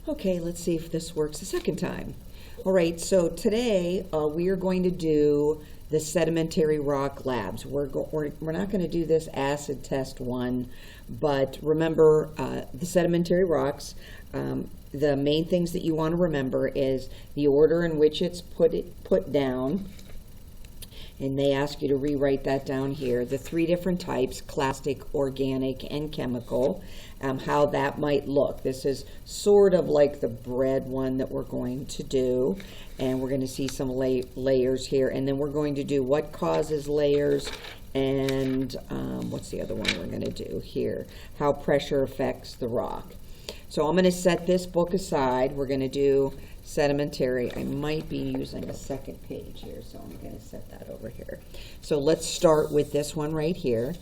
Okay, let's see if this works a second time. All right, so today we are going to do the sedimentary rock labs. We're not going to do this acid test one, but remember the sedimentary rocks, the main things that you want to remember is the order in which it's put down, and they ask you to rewrite that down here. The three different types, classic, organic, and chemical, how that might look. This is sort of like the bread one that we're going to do, and we're going to see some layers here, and then we're going to do what causes layers, and what's the other one we're going to do here? How pressure affects the rock. So I'm going to set this book aside. We're going to do sedimentary. I might be using a second page here, so I'm going to set that over here. So let's start with this one right here.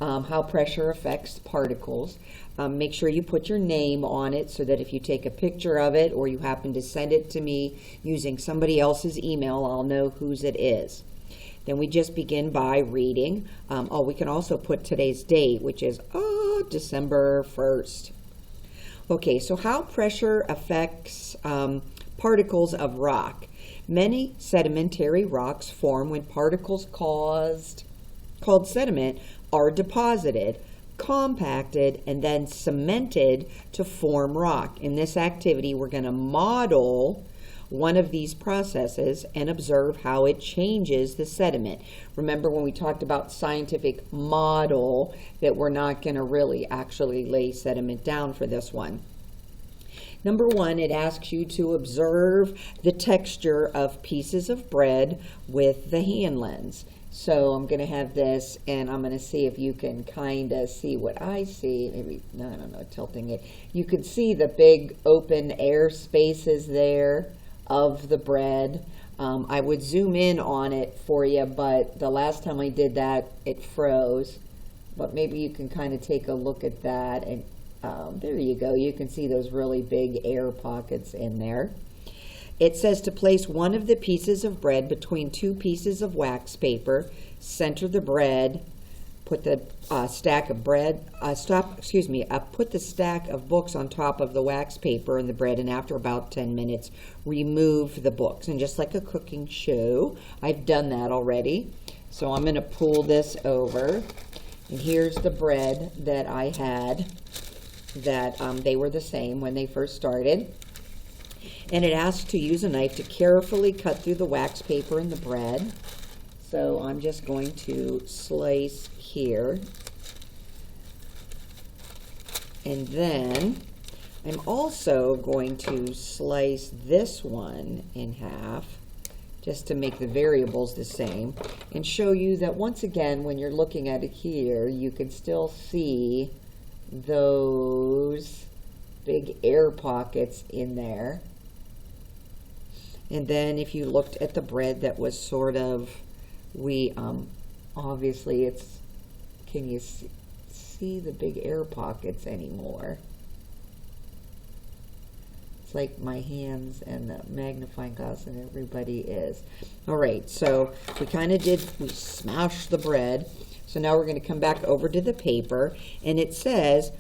How pressure affects particles. Make sure you put your name on it so that if you take a picture of it or you happen to send it to me using somebody else's email, I'll know whose it is. Then we just begin by reading. We can also put today's date, which is December 1st. Okay, so how pressure affects particles of rock. Many sedimentary rocks form when particles called sediment are deposited, compacted, and then cemented to form rock. In this activity, we're going to model one of these processes and observe how it changes the sediment. Remember when we talked about scientific model that we're not going to really actually lay sediment down for this one. Number one, it asks you to observe the texture of pieces of bread with the hand lens. So I'm going to have this, and I'm going to see if you can kind of see what I see. Maybe, no, I don't know, tilting it. You can see the big open air spaces there of the bread. I would zoom in on it for you, but the last time I did that, it froze. But maybe you can kind of take a look at that, and there you go. You can see those really big air pockets in there. It says to place one of the pieces of bread between two pieces of wax paper, center the bread, put the stack of books on top of the wax paper and the bread, and after about 10 minutes, remove the books. And just like a cooking show, I've done that already. So I'm going to pull this over, and here's the bread that I had that they were the same when they first started. And it asks to use a knife to carefully cut through the wax paper and the bread. So I'm just going to slice here. And then I'm also going to slice this one in half just to make the variables the same and show you that once again when you're looking at it here you can still see those big air pockets in there. And then if you looked at the bread that was sort of, obviously it's, can you see the big air pockets anymore? It's like my hands and the magnifying glass and everybody is. All right, so we smashed the bread. So now we're going to come back over to the paper, and it says,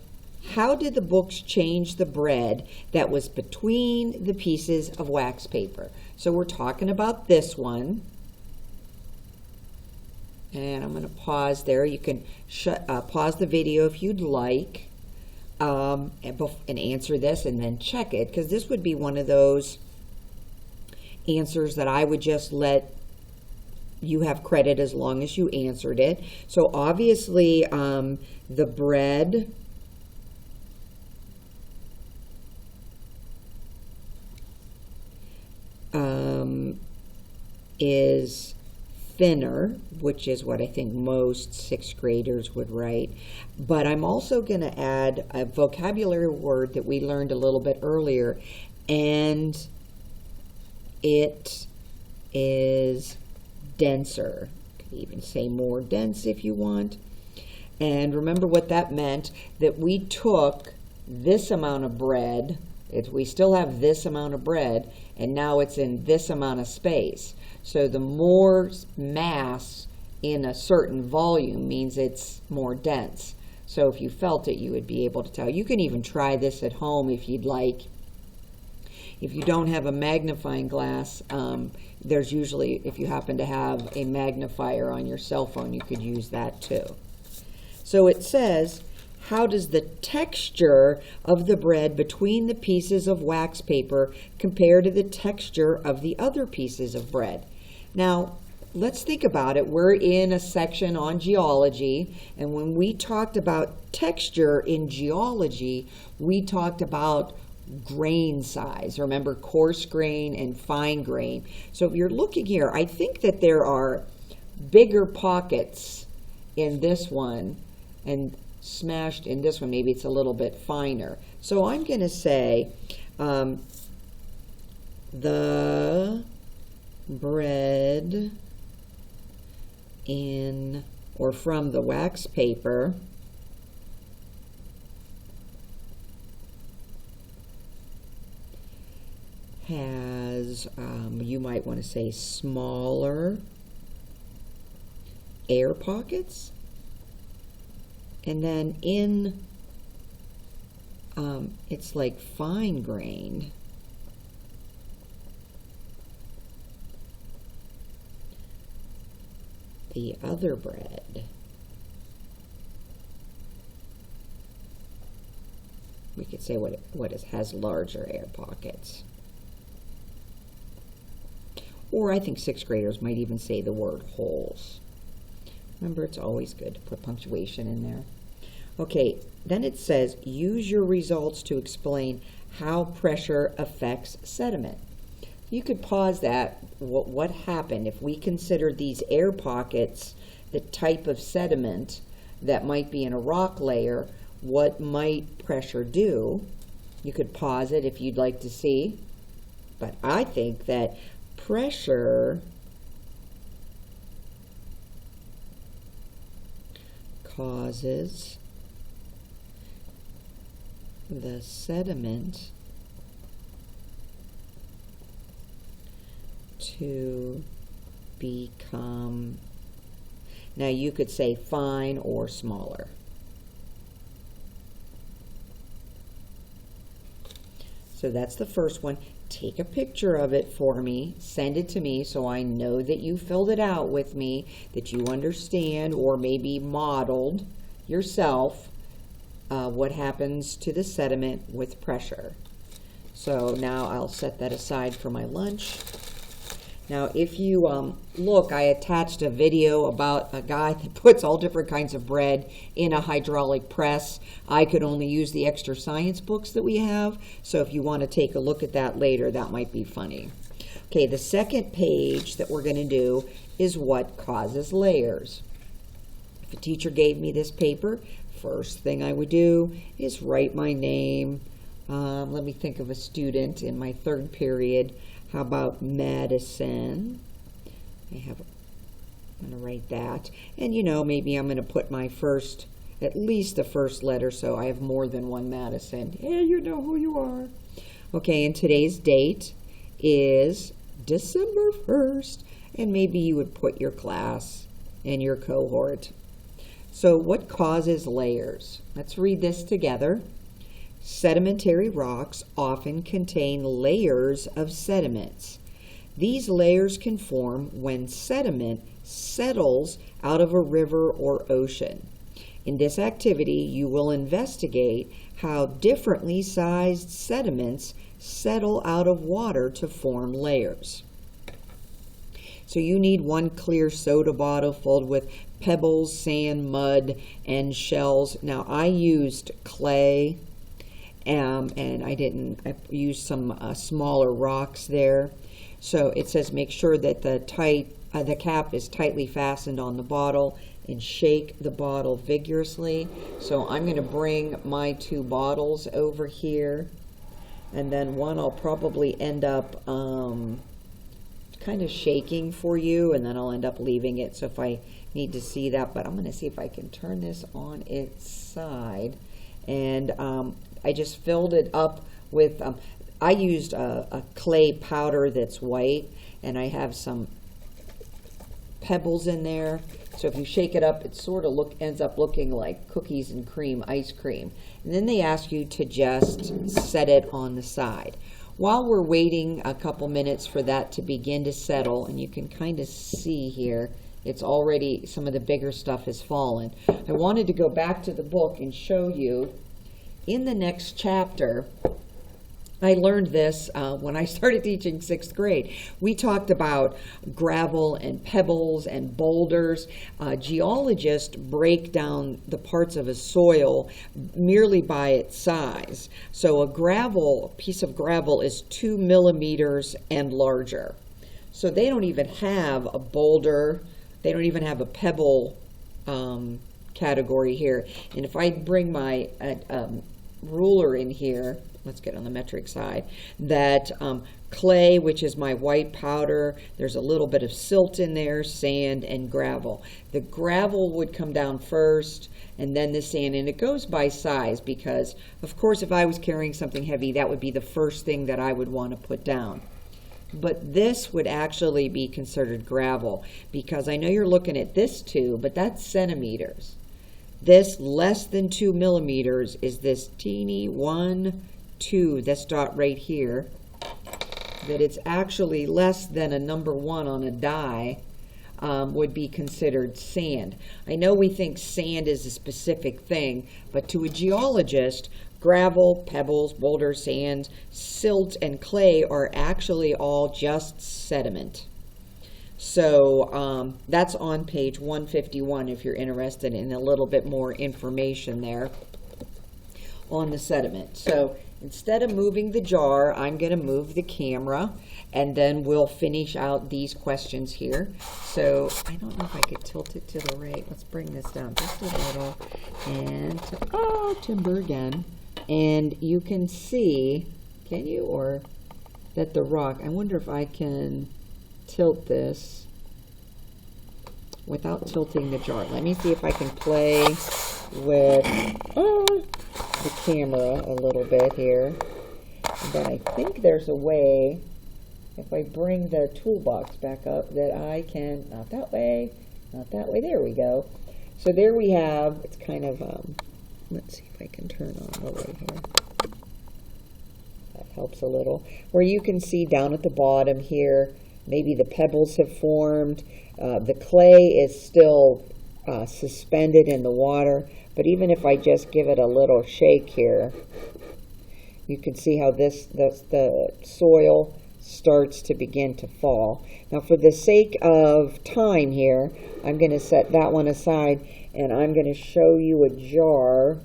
how did the books change the bread that was between the pieces of wax paper? So we're talking about this one. And I'm going to pause there. You can pause the video if you'd like and answer this and then check it, because this would be one of those answers that I would just let you have credit as long as you answered it. So obviously the bread is thinner, which is what I think most sixth graders would write. But I'm also going to add a vocabulary word that we learned a little bit earlier, and it is denser. You could even say more dense if you want. And remember what that meant, that we took this amount of bread, we still have this amount of bread, and now it's in this amount of space. So the more mass in a certain volume means it's more dense. So if you felt it, you would be able to tell. You can even try this at home if you'd like. If you don't have a magnifying glass, there's usually, if you happen to have a magnifier on your cell phone, you could use that too. So it says, how does the texture of the bread between the pieces of wax paper compare to the texture of the other pieces of bread? Now, let's think about it. We're in a section on geology, and when we talked about texture in geology, we talked about grain size. Remember, coarse grain and fine grain. So if you're looking here, I think that there are bigger pockets in this one, and smashed in this one, maybe it's a little bit finer. So I'm going to say the bread in or from the wax paper has, you might want to say, smaller air pockets. And then in, it's like fine grained. The other bread, we could say what it has larger air pockets. Or I think sixth graders might even say the word holes. Remember, it's always good to put punctuation in there. Okay, then it says, use your results to explain how pressure affects sediment. You could pause that. What happened if we considered these air pockets the type of sediment that might be in a rock layer? What might pressure do? You could pause it if you'd like to see. But I think that pressure causes the sediment to become, now you could say fine or smaller. So that's the first one. Take a picture of it for me, send it to me so I know that you filled it out with me, that you understand or maybe modeled yourself what happens to the sediment with pressure. So now I'll set that aside for my lunch. Now, if you look, I attached a video about a guy that puts all different kinds of bread in a hydraulic press. I could only use the extra science books that we have, so if you want to take a look at that later, that might be funny. Okay, the second page that we're going to do is what causes layers. If a teacher gave me this paper, first thing I would do is write my name. Let me think of a student in my third period. How about Madison? I'm going to write that. And you know, maybe I'm going to put my first, at least the first letter, so I have more than one Madison. Yeah, you know who you are. Okay, and today's date is December 1st. And maybe you would put your class and your cohort. So what causes layers? Let's read this together. Sedimentary rocks often contain layers of sediments. These layers can form when sediment settles out of a river or ocean. In this activity, you will investigate how differently sized sediments settle out of water to form layers. So you need one clear soda bottle filled with pebbles, sand, mud, and shells. Now I used clay. And I used some smaller rocks there. So it says make sure that the cap is tightly fastened on the bottle and shake the bottle vigorously. So I'm going to bring my two bottles over here, and then one I'll probably end up kind of shaking for you, and then I'll end up leaving it. So if I need to see that, but I'm going to see if I can turn this on its side. And I just filled it up with, I used a clay powder that's white, and I have some pebbles in there. So if you shake it up, it sort of ends up looking like cookies and cream ice cream. And then they ask you to just set it on the side. while we're waiting a couple minutes for that to begin to settle, and you can kind of see here, it's already, some of the bigger stuff has fallen. I wanted to go back to the book and show you in the next chapter. I learned this when I started teaching 6th grade. We talked about gravel and pebbles and boulders. Geologists break down the parts of a soil merely by its size. So a piece of gravel is 2 millimeters and larger. So they don't even have a boulder, they don't even have a pebble category here. And if I bring my ruler in here, let's get on the metric side, that clay, which is my white powder, there's a little bit of silt in there, sand, and gravel. The gravel would come down first, and then the sand, and it goes by size because, of course, if I was carrying something heavy, that would be the first thing that I would want to put down. But this would actually be considered gravel because I know you're looking at this too, but that's centimeters. This less than 2 millimeters is this teeny 1, 2, this dot right here, that it's actually less than a number 1 on a die, would be considered sand. I know we think sand is a specific thing, but to a geologist, gravel, pebbles, boulders, sands, silt, and clay are actually all just sediment. So that's on page 151 if you're interested in a little bit more information there on the sediment. So instead of moving the jar, I'm going to move the camera, and then we'll finish out these questions here. So I don't know if I could tilt it to the right. Let's bring this down just a little. And, timber again. And you can see, can you, or that the rock, I wonder if I can tilt this without tilting the jar. Let me see if I can play with the camera a little bit here. But I think there's a way, if I bring the toolbox back up, that I can, not that way, there we go. So there we have, it's kind of, let's see if I can turn on the light here. That helps a little. Where you can see down at the bottom here, maybe the pebbles have formed. The clay is still suspended in the water, but even if I just give it a little shake here, you can see how the soil starts to begin to fall. Now, for the sake of time here, I'm going to set that one aside, and I'm going to show you a jar,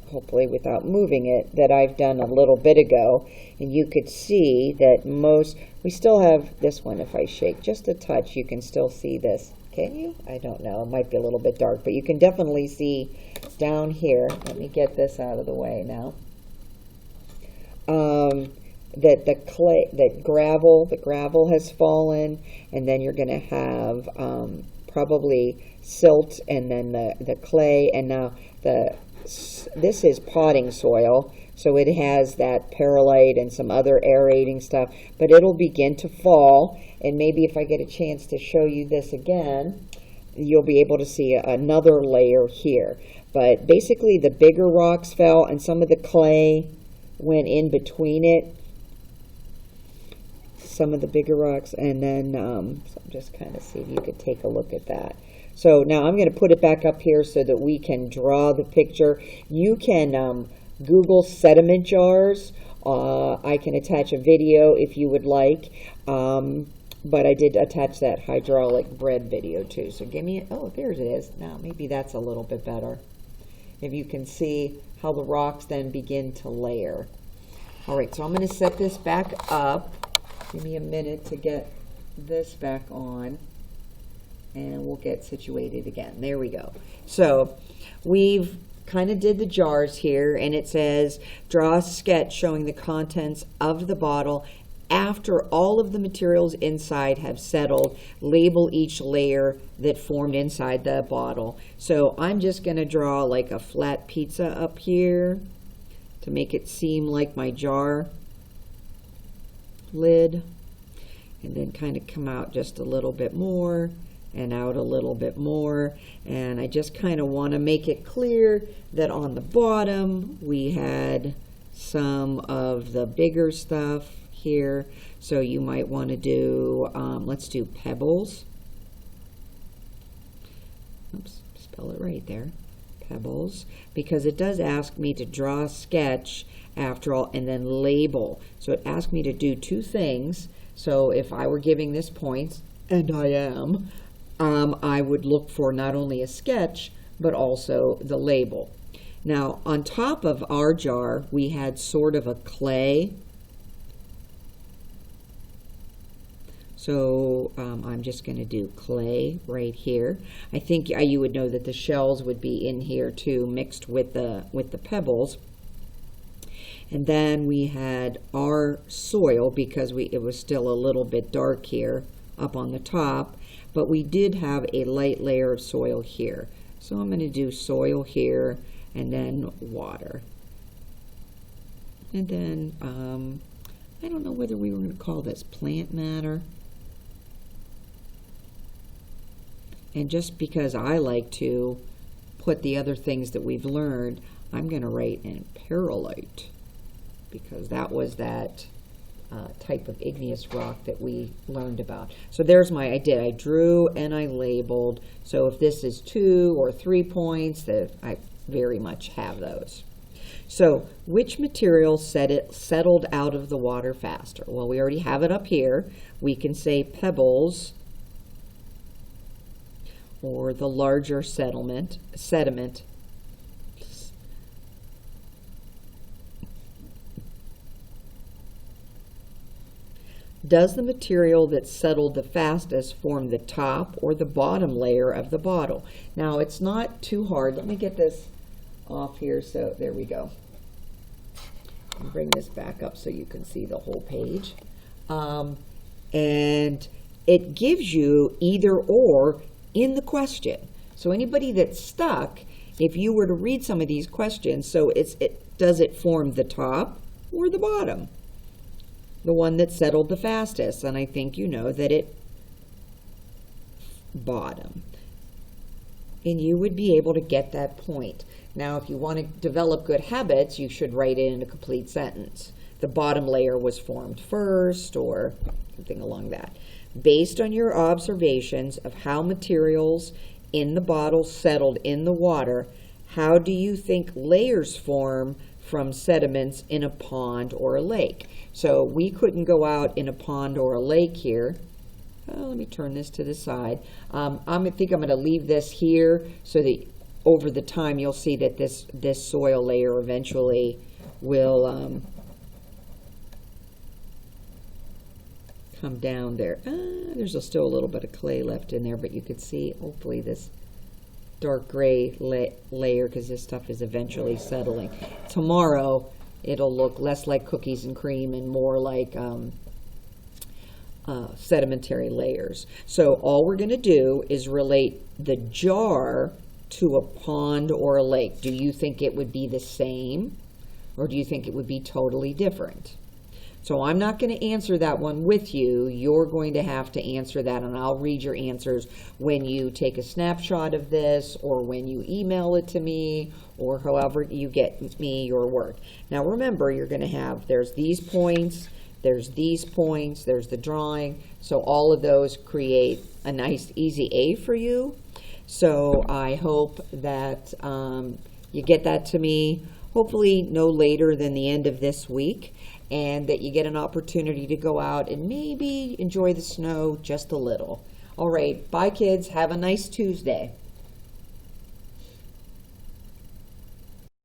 hopefully without moving it, that I've done a little bit ago. And you could see that we still have this one. If I shake just a touch, you can still see this. Can you? I don't know. It might be a little bit dark, but you can definitely see down here. Let me get this out of the way now. That the gravel has fallen, and then you're going to have probably silt, and then the clay, and now this is potting soil, so it has that perlite and some other aerating stuff, but it'll begin to fall, and maybe if I get a chance to show you this again, you'll be able to see another layer here. But basically the bigger rocks fell, and some of the clay went in between it, some of the bigger rocks, and then so I'm just kind of see if you could take a look at that. So now I'm going to put it back up here so that we can draw the picture. You can Google sediment jars. I can attach a video if you would like, but I did attach that hydraulic bread video too. So give me, oh, there it is. Now maybe that's a little bit better. If you can see how the rocks then begin to layer. All right, so I'm going to set this back up. Give me a minute to get this back on, and we'll get situated again. There we go. So we've kind of did the jars here, and it says draw a sketch showing the contents of the bottle after all of the materials inside have settled. Label each layer that formed inside the bottle. So I'm just going to draw like a flat pizza up here to make it seem like my jar lid, and then kind of come out just a little bit more and out a little bit more. And I just kind of want to make it clear that on the bottom we had some of the bigger stuff here. So you might want to do, let's do pebbles. Oops, spell it right there. Pebbles, because it does ask me to draw a sketch after all and then label. So it asked me to do two things. So if I were giving this points, and I am, I would look for not only a sketch, but also the label. Now, on top of our jar, we had sort of a clay. So I'm just going to do clay right here. I think you would know that the shells would be in here too, mixed with the pebbles. And then we had our soil, because it was still a little bit dark here up on the top, but we did have a light layer of soil here. So I'm going to do soil here and then water. And then I don't know whether we were going to call this plant matter. And just because I like to put the other things that we've learned, I'm going to write in perlite, because that was that type of igneous rock that we learned about. So there's I drew and I labeled. So if this is 2 or 3 points, that I very much have those. So which material settled out of the water faster? Well, we already have it up here. We can say pebbles, or the larger sediment. Does the material that settled the fastest form the top or the bottom layer of the bottle? Now, it's not too hard. Let me get this off here. So there we go. I'll bring this back up so you can see the whole page. And it gives you either or in the question. So anybody that's stuck, if you were to read some of these questions, so does it form the top or the bottom? The one that settled the fastest, and I think you know that it bottom. And you would be able to get that point. Now, if you want to develop good habits, you should write it in a complete sentence. The bottom layer was formed first, or something along that. Based on your observations of how materials in the bottle settled in the water, how do you think layers form from sediments in a pond or a lake? So we couldn't go out in a pond or a lake here. Let me turn this to the side. I think I'm going to leave this here so that over the time you'll see that this soil layer eventually will come down there. There's still a little bit of clay left in there, but you could see hopefully this dark gray layer, because this stuff is eventually settling. Tomorrow it'll look less like cookies and cream and more like sedimentary layers. So all we're going to do is relate the jar to a pond or a lake. Do you think it would be the same, or do you think it would be totally different? So I'm not going to answer that one with you. You're going to have to answer that, and I'll read your answers when you take a snapshot of this, or when you email it to me, or however you get me your work. Now remember, you're going to have, there's these points, there's these points, there's the drawing. So all of those create a nice easy A for you. So I hope that you get that to me, hopefully no later than the end of this week, and that you get an opportunity to go out and maybe enjoy the snow just a little. All right, bye kids, have a nice Tuesday.